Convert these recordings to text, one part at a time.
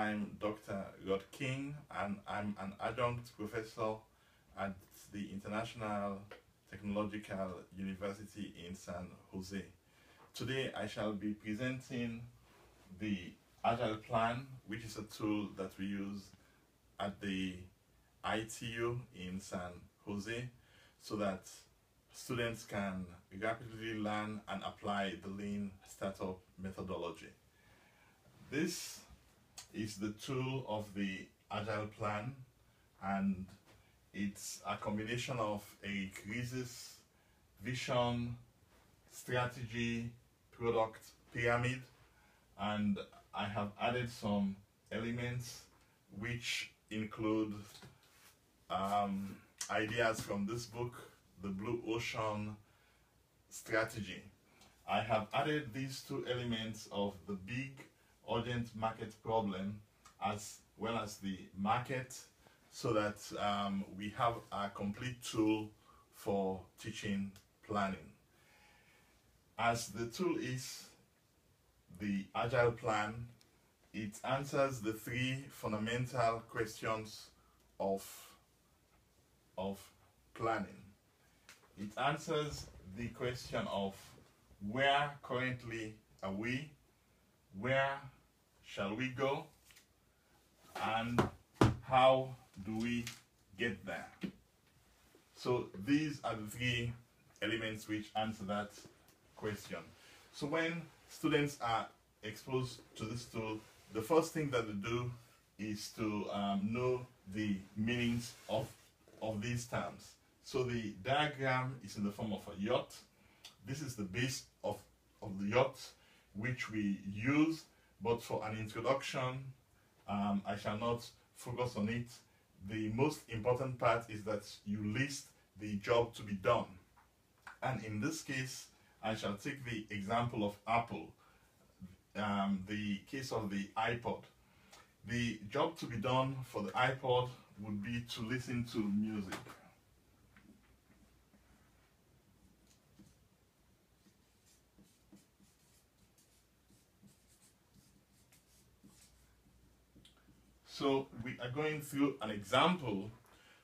I'm Dr. Rod King, and I'm an adjunct professor at the International Technological University in San Jose. Today I shall be presenting the Agile Plan, which is a tool that we use at the ITU in San Jose so that students can rapidly learn and apply the Lean Startup methodology. This is the tool of the Agile Plan, and it's a combination of a crisis, vision, strategy, product pyramid, and I have added some elements which include ideas from this book, The Blue Ocean Strategy. I have added these two elements of the big urgent market problem as well as the market so that we have a complete tool for teaching planning. As the tool is the Agile Plan, it answers the three fundamental questions of planning. It answers the question of where currently are we, where shall we go, and how do we get there? So these are the three elements which answer that question. So when students are exposed to this tool, the first thing that they do is to know the meanings of these terms. So the diagram is in the form of a yacht. This is the base of the yacht which we use, but for an introduction I shall not focus on it. The most important part is that you list the job to be done, and in this case I shall take the example of Apple, the case of the iPod. The job to be done for the iPod would be to listen to music. So we are going through an example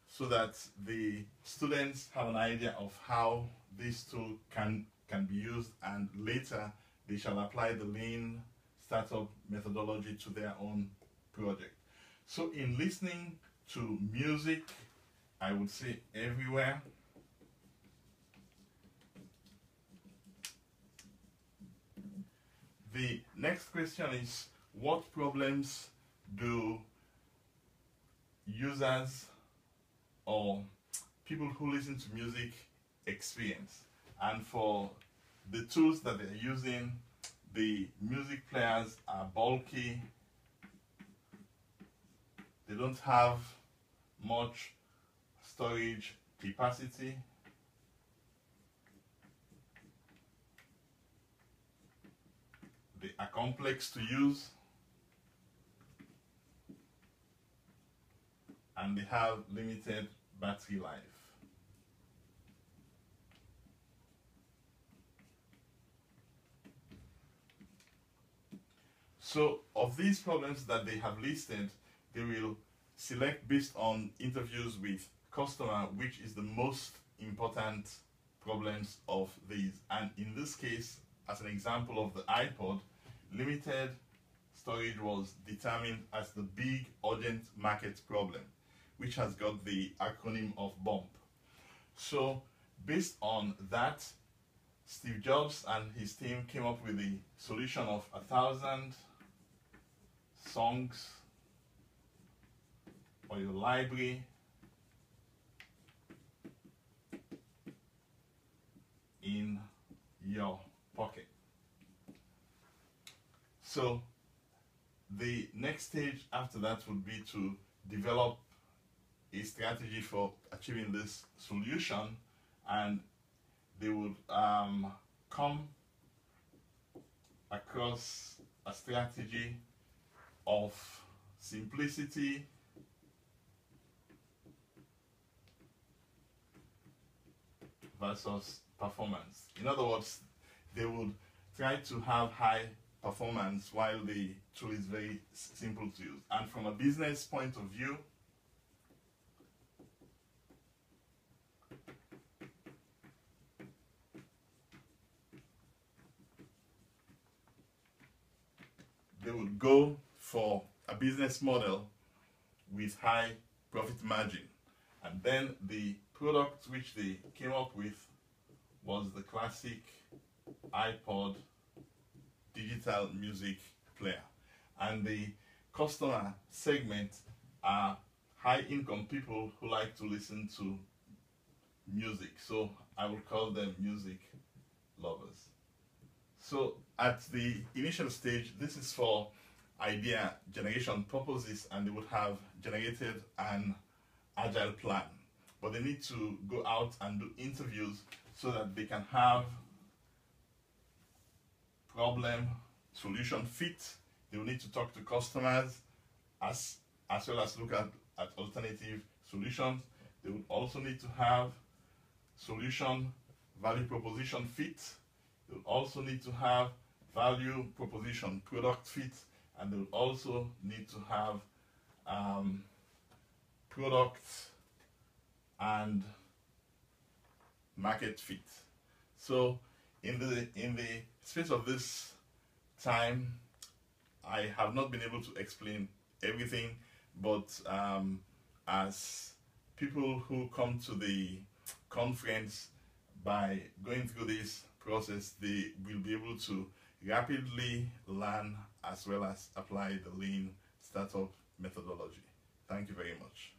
so that the students have an idea of how this tool can be used, and later they shall apply the Lean Startup methodology to their own project. So in listening to music, I would say everywhere. The next question is, what problems do users or people who listen to music experience? And for the tools that they're using, the music players are bulky, they don't have much storage capacity, they are complex to use, and they have limited battery life. So of these problems that they have listed, they will select based on interviews with customer which is the most important problems of these. And in this case, as an example of the iPod, limited storage was determined as the big urgent market problem, which has got the acronym of BUMP. So based on that, Steve Jobs and his team came up with the solution of 1,000 songs for your library in your pocket. So the next stage after that would be to develop a strategy for achieving this solution, and they would come across a strategy of simplicity, versus performance. In other words, they would try to have high performance while the tool is very simple to use. And from a business point of view, they would go for a business model with high profit margin. And then the product which they came up with was the classic iPod digital music player. And the customer segment are high income people who like to listen to music. So I will call them music lovers. So at the initial stage, this is for idea generation purposes, and they would have generated an Agile plan. But they need to go out and do interviews so that they can have problem solution fit. They will need to talk to customers as well as look at alternative solutions. They would also need to have solution value proposition fit. They will also need to have value proposition product fit, and they will also need to have product and market fit. So in the space of this time, I have not been able to explain everything, but as people who come to the conference, by going through this process, they will be able to rapidly learn as well as apply the lean startup methodology. Thank you very much.